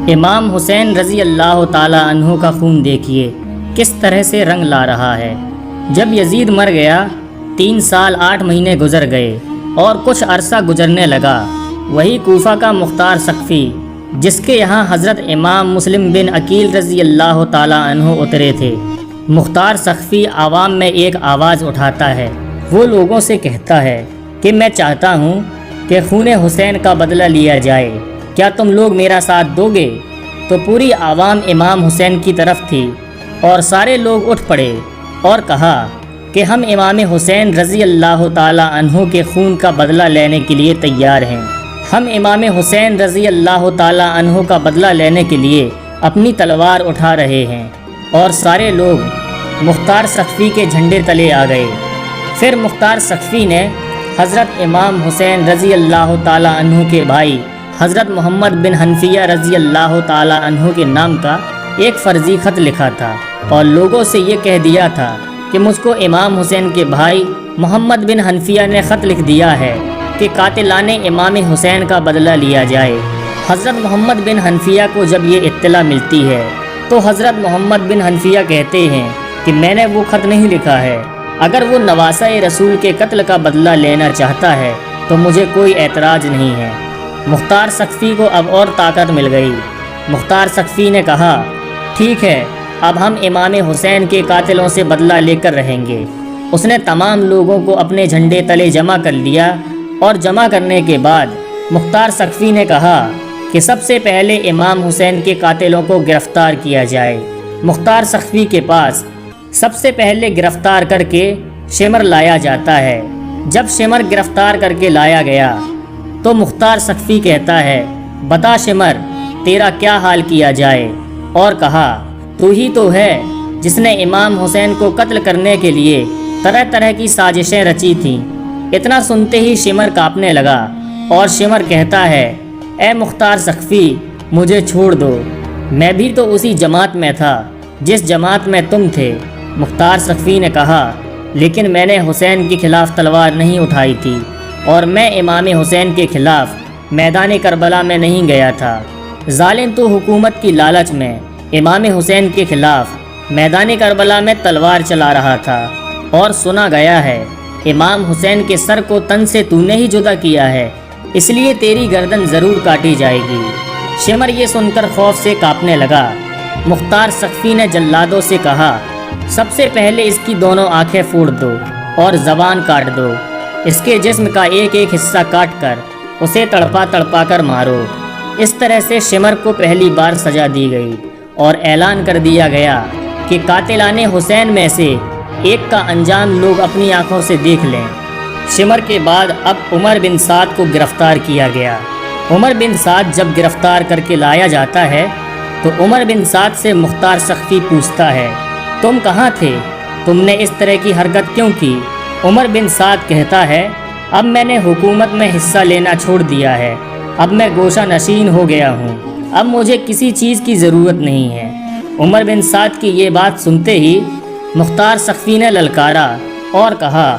امام حسین رضی اللہ تعالی عنہ کا خون دیکھیے کس طرح سے رنگ لا رہا ہے۔ جب یزید مر گیا 3 سال 8 مہینے گزر گئے اور کچھ عرصہ گزرنے لگا۔ وہی کوفہ کا مختار سقفی جس کے یہاں حضرت امام مسلم بن عقیل رضی اللہ تعالی عنہ اترے تھے، مختار سقفی عوام میں ایک آواز اٹھاتا ہے۔ وہ لوگوں سے کہتا ہے کہ میں چاہتا ہوں کہ خون حسین کا بدلہ لیا جائے، کیا تم لوگ میرا ساتھ دو گے؟ تو پوری عوام امام حسین کی طرف تھی اور سارے لوگ اٹھ پڑے اور کہا کہ ہم امام حسین رضی اللہ تعالی عنہ کے خون کا بدلہ لینے کے لیے تیار ہیں۔ ہم امام حسین رضی اللہ تعالی عنہ کا بدلہ لینے کے لیے اپنی تلوار اٹھا رہے ہیں، اور سارے لوگ مختار سقفی کے جھنڈے تلے آ گئے۔ پھر مختار سقفی نے حضرت امام حسین رضی اللہ تعالی عنہ کے بھائی حضرت محمد بن حنفیہ رضی اللہ تعالی عنہ کے نام کا ایک فرضی خط لکھا تھا اور لوگوں سے یہ کہہ دیا تھا کہ مجھ کو امام حسین کے بھائی محمد بن حنفیہ نے خط لکھ دیا ہے کہ قاتلان امام حسین کا بدلہ لیا جائے۔ حضرت محمد بن حنفیہ کو جب یہ اطلاع ملتی ہے تو حضرت محمد بن حنفیہ کہتے ہیں کہ میں نے وہ خط نہیں لکھا ہے، اگر وہ نواسہ رسول کے قتل کا بدلہ لینا چاہتا ہے تو مجھے کوئی اعتراض نہیں ہے۔ مختار سقفی کو اب اور طاقت مل گئی۔ مختار سقفی نے کہا ٹھیک ہے، اب ہم امام حسین کے قاتلوں سے بدلہ لے کر رہیں گے۔ اس نے تمام لوگوں کو اپنے جھنڈے تلے جمع کر لیا، اور جمع کرنے کے بعد مختار سقفی نے کہا کہ سب سے پہلے امام حسین کے قاتلوں کو گرفتار کیا جائے۔ مختار سقفی کے پاس سب سے پہلے گرفتار کر کے شمر لایا جاتا ہے۔ جب شمر گرفتار کر کے لایا گیا تو مختار سقفی کہتا ہے بتا شمر تیرا کیا حال کیا جائے، اور کہا تو ہی تو ہے جس نے امام حسین کو قتل کرنے کے لیے طرح طرح کی سازشیں رچی تھیں۔ اتنا سنتے ہی شمر کانپنے لگا اور شمر کہتا ہے اے مختار سقفی مجھے چھوڑ دو، میں بھی تو اسی جماعت میں تھا جس جماعت میں تم تھے۔ مختار سقفی نے کہا لیکن میں نے حسین کے خلاف تلوار نہیں اٹھائی تھی، اور میں امام حسین کے خلاف میدان کربلا میں نہیں گیا تھا۔ ظالم تو حکومت کی لالچ میں امام حسین کے خلاف میدان کربلا میں تلوار چلا رہا تھا، اور سنا گیا ہے امام حسین کے سر کو تن سے تو نے ہی جدا کیا ہے، اس لیے تیری گردن ضرور کاٹی جائے گی۔ شمر یہ سن کر خوف سے کانپنے لگا۔ مختار سقفی نے جلادوں سے کہا سب سے پہلے اس کی دونوں آنکھیں پھوڑ دو اور زبان کاٹ دو، اس کے جسم کا ایک ایک حصہ کاٹ کر اسے تڑپا تڑپا کر مارو۔ اس طرح سے شمر کو پہلی بار سزا دی گئی اور اعلان کر دیا گیا کہ قاتلان حسین میں سے ایک کا انجام لوگ اپنی آنکھوں سے دیکھ لیں۔ شمر کے بعد اب عمر بن سعد کو گرفتار کیا گیا۔ عمر بن سعد جب گرفتار کر کے لایا جاتا ہے تو عمر بن سعد سے مختار سقفی پوچھتا ہے تم کہاں تھے؟ تم نے اس طرح کی حرکت کیوں کی؟ عمر بن سعد کہتا ہے اب میں نے حکومت میں حصہ لینا چھوڑ دیا ہے، اب میں گوشہ نشین ہو گیا ہوں، اب مجھے کسی چیز کی ضرورت نہیں ہے۔ عمر بن سعد کی یہ بات سنتے ہی مختار سقفی نے للکارا اور کہا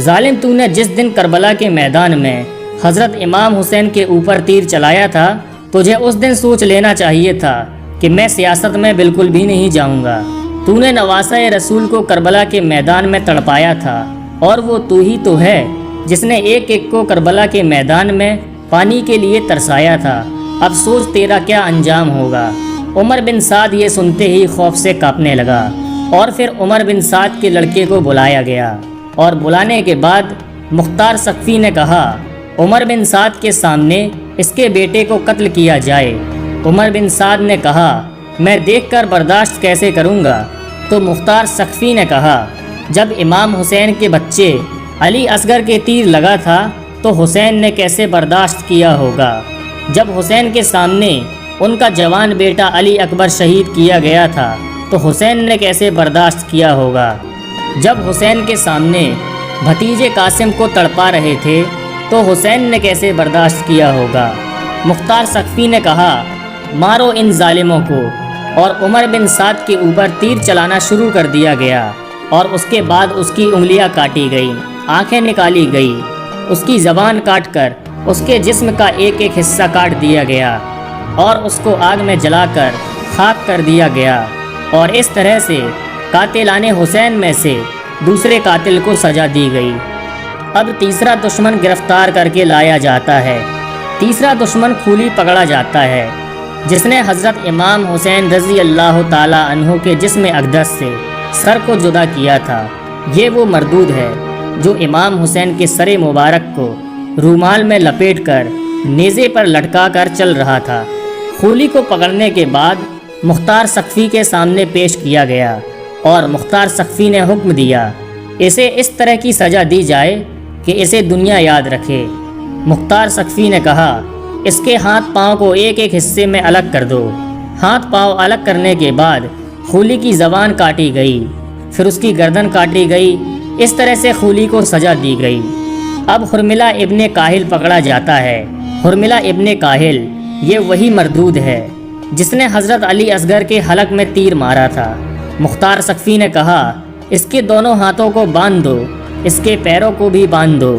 ظالم تو نے جس دن کربلا کے میدان میں حضرت امام حسین کے اوپر تیر چلایا تھا تجھے اس دن سوچ لینا چاہیے تھا کہ میں سیاست میں بالکل بھی نہیں جاؤں گا۔ تو نے نواسہ رسول کو کربلا کے میدان میں تڑپایا تھا، اور وہ تو ہی تو ہے جس نے ایک ایک کو کربلا کے میدان میں پانی کے لیے ترسایا تھا، اب سوچ تیرا کیا انجام ہوگا۔ عمر بن سعد یہ سنتے ہی خوف سے کانپنے لگا، اور پھر عمر بن سعد کے لڑکے کو بلایا گیا، اور بلانے کے بعد مختار سقفی نے کہا عمر بن سعد کے سامنے اس کے بیٹے کو قتل کیا جائے۔ عمر بن سعد نے کہا میں دیکھ کر برداشت کیسے کروں گا؟ تو مختار سقفی نے کہا جب امام حسین کے بچے علی اصغر کے تیر لگا تھا تو حسین نے کیسے برداشت کیا ہوگا؟ جب حسین کے سامنے ان کا جوان بیٹا علی اکبر شہید کیا گیا تھا تو حسین نے کیسے برداشت کیا ہوگا؟ جب حسین کے سامنے بھتیجے قاسم کو تڑپا رہے تھے تو حسین نے کیسے برداشت کیا ہوگا؟ مختار سقفی نے کہا مارو ان ظالموں کو، اور عمر بن سعد کے اوپر تیر چلانا شروع کر دیا گیا، اور اس کے بعد اس کی انگلیاں کاٹی گئیں، آنکھیں نکالی گئی، اس کی زبان کاٹ کر اس کے جسم کا ایک ایک حصہ کاٹ دیا گیا۔ اور اس کو آگ میں جلا کر خاک کر دیا گیا، اور اس طرح سے قاتلان حسین میں سے دوسرے قاتل کو سزا دی گئی۔ اب تیسرا دشمن گرفتار کر کے لایا جاتا ہے۔ تیسرا دشمن کھولی پکڑا جاتا ہے، جس نے حضرت امام حسین رضی اللہ تعالیٰ عنہ کے جسم اقدس سے سر کو جدا کیا تھا۔ یہ وہ مردود ہے جو امام حسین کے سر مبارک کو رومال میں لپیٹ کر نیزے پر لٹکا کر چل رہا تھا۔ کھولی کو پکڑنے کے بعد مختار سقفی کے سامنے پیش کیا گیا، اور مختار سقفی نے حکم دیا اسے اس طرح کی سزا دی جائے کہ اسے دنیا یاد رکھے۔ مختار سقفی نے کہا اس کے ہاتھ پاؤں کو ایک ایک حصے میں الگ کر دو۔ ہاتھ پاؤں الگ کرنے کے بعد کھولی کی زبان کاٹی گئی، پھر اس کی گردن کاٹی گئی۔ اس طرح سے کھولی کو سزا دی گئی۔ اب حرملہ ابن کاہل پکڑا جاتا ہے۔ حرملہ ابن کاہل یہ وہی مردود ہے جس نے حضرت علی اصغر کے حلق میں تیر مارا تھا۔ مختار سقفی نے کہا اس کے دونوں ہاتھوں کو باندھ دو، اس کے پیروں کو بھی باندھ دو،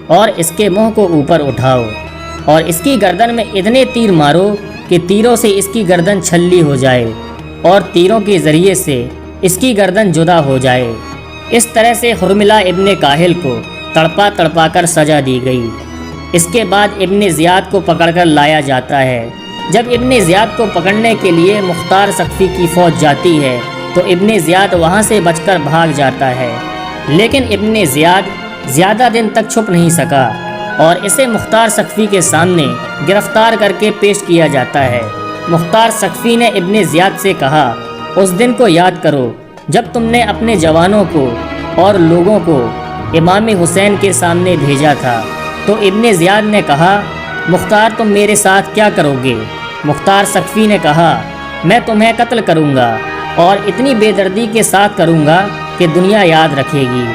اور اس کے منہ کو اوپر اٹھاؤ، اور اس کی گردن میں اتنے تیر مارو کہ تیروں سے اس کی گردن چھلی ہو جائے، اور تیروں کے ذریعے سے اس کی گردن جدا ہو جائے۔ اس طرح سے حرملہ ابن کاہل کو تڑپا تڑپا کر سزا دی گئی۔ اس کے بعد ابن زیاد کو پکڑ کر لایا جاتا ہے۔ جب ابن زیاد کو پکڑنے کے لیے مختار سقفی کی فوج جاتی ہے تو ابن زیاد وہاں سے بچ کر بھاگ جاتا ہے، لیکن ابن زیاد زیادہ دن تک چھپ نہیں سکا، اور اسے مختار سقفی کے سامنے گرفتار کر کے پیش کیا جاتا ہے۔ مختار سقفی نے ابن زیاد سے کہا اس دن کو یاد کرو جب تم نے اپنے جوانوں کو اور لوگوں کو امام حسین کے سامنے بھیجا تھا۔ تو ابن زیاد نے کہا مختار تم میرے ساتھ کیا کرو گے؟ مختار سقفی نے کہا میں تمہیں قتل کروں گا، اور اتنی بے دردی کے ساتھ کروں گا کہ دنیا یاد رکھے گی۔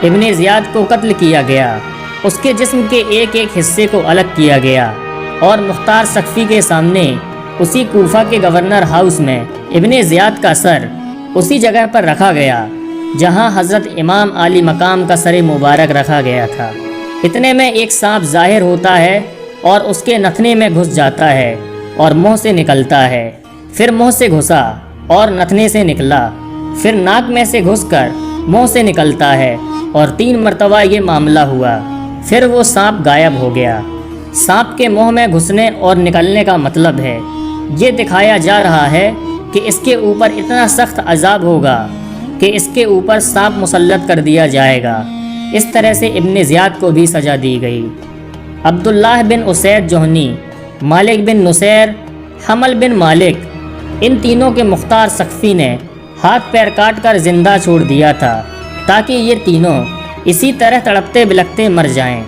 ابن زیاد کو قتل کیا گیا، اس کے جسم کے ایک ایک حصے کو الگ کیا گیا، اور مختار سقفی کے سامنے اسی کوفہ کے گورنر ہاؤس میں ابن زیاد کا سر اسی جگہ پر رکھا گیا جہاں حضرت امام عالی مقام کا سر مبارک رکھا گیا تھا۔ اتنے میں ایک سانپ ظاہر ہوتا ہے اور اس کے نتھنے میں گھس جاتا ہے اور منہ سے نکلتا ہے، پھر منہ سے گھسا اور نتھنے سے نکلا، پھر ناک میں سے گھس کر منہ سے نکلتا ہے، اور 3 مرتبہ یہ معاملہ ہوا، پھر وہ سانپ غائب ہو گیا۔ سانپ کے منہ میں گھسنے اور نکلنے کا مطلب ہے یہ دکھایا جا رہا ہے کہ اس کے اوپر اتنا سخت عذاب ہوگا کہ اس کے اوپر سانپ مسلط کر دیا جائے گا۔ اس طرح سے ابن زیاد کو بھی سزا دی گئی۔ عبداللہ بن اسید جوہنی، مالک بن نصیر، حمل بن مالک، ان تینوں کے مختار سقفی نے ہاتھ پیر کاٹ کر زندہ چھوڑ دیا تھا تاکہ یہ تینوں اسی طرح تڑپتے بلکتے مر جائیں۔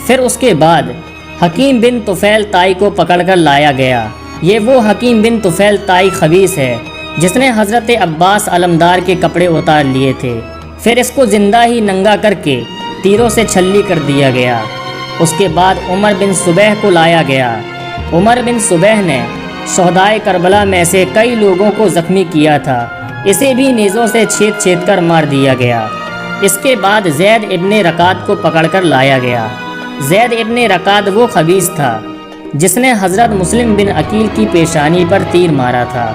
پھر اس کے بعد حکیم بن طفیل طائی کو پکڑ کر لایا گیا۔ یہ وہ حکیم بن طفیل طائی خبیث ہے جس نے حضرت عباس علمدار کے کپڑے اتار لیے تھے، پھر اس کو زندہ ہی ننگا کر کے تیروں سے چھلی کر دیا گیا۔ اس کے بعد عمر بن صبیح کو لایا گیا۔ عمر بن صبیح نے شہدائے کربلا میں سے کئی لوگوں کو زخمی کیا تھا، اسے بھی نیزوں سے چھید چھید کر مار دیا گیا۔ اس کے بعد زید ابن رکات کو پکڑ کر لایا گیا۔ زید ابن رکات وہ خبیث تھا جس نے حضرت مسلم بن عقیل کی پیشانی پر تیر مارا تھا،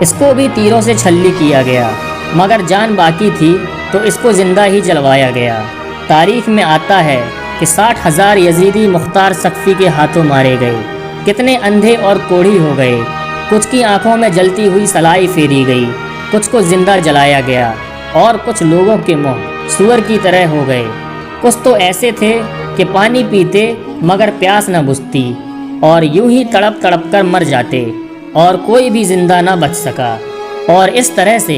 اس کو بھی تیروں سے چھلی کیا گیا، مگر جان باقی تھی تو اس کو زندہ ہی جلوایا گیا۔ تاریخ میں آتا ہے کہ 60,000 یزیدی مختار سقفی کے ہاتھوں مارے گئے، کتنے اندھے اور کوڑھی ہو گئے، کچھ کی آنکھوں میں جلتی ہوئی سلائی پھیری گئی، کچھ کو زندہ جلایا گیا، اور کچھ لوگوں کے منہ سور کی طرح ہو گئے۔ کچھ تو ایسے تھے کہ پانی پیتے مگر پیاس نہ بجھتی، اور یوں ہی تڑپ تڑپ کر مر جاتے، اور کوئی بھی زندہ نہ بچ سکا۔ اور اس طرح سے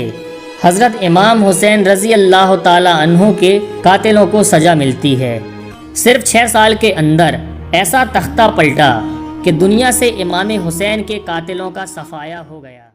حضرت امام حسین رضی اللہ تعالی عنہ کے قاتلوں کو سزا ملتی ہے۔ صرف 6 سال کے اندر ایسا تختہ پلٹا کہ دنیا سے امام حسین کے قاتلوں کا صفایا ہو گیا۔